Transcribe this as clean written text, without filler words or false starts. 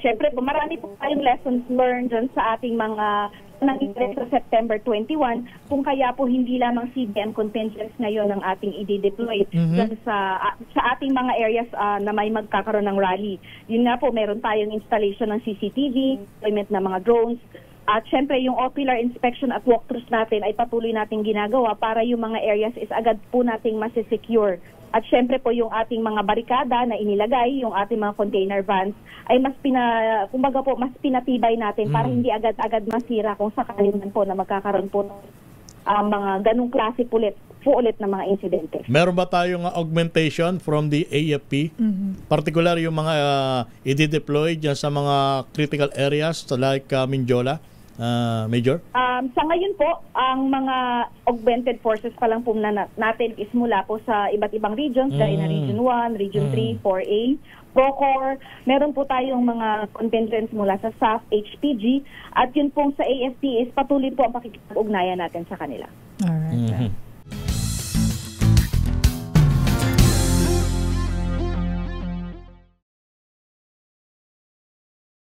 Siyempre po, marami po tayong lessons learned dyan sa ating mga nangyari sa September 21, kung kaya po hindi lamang CBM contingents ngayon ang ating i-deploy dyan sa ating mga areas na may magkakaroon ng rally. Yun nga po, meron tayong installation ng CCTV, deployment ng mga drones, at syempre yung ocular inspection at walkthroughs natin ay patuloy nating ginagawa para yung mga areas is agad po nating masisecure. At syempre po yung ating mga barikada na inilagay, yung ating mga container vans, ay mas kumbaga po, mas pinatibay natin para hindi agad-agad masira kung sakali man po na magkakaroon po ng mga ganung klase ulit na mga insidente. Meron ba tayong augmentation from the AFP? Particular yung mga i-deploy dyan sa mga critical areas like Mindiola? Major? Sa ngayon po, ang mga augmented forces pa lang po natin is mula po sa iba't ibang regions, gaya na Region 1, Region 3, 4A, PROCOR. Meron po tayong mga contingents mula sa SAF, HPG, at yun pong sa AFP is patuloy po ang pakikipag-ugnayan natin sa kanila. Alright.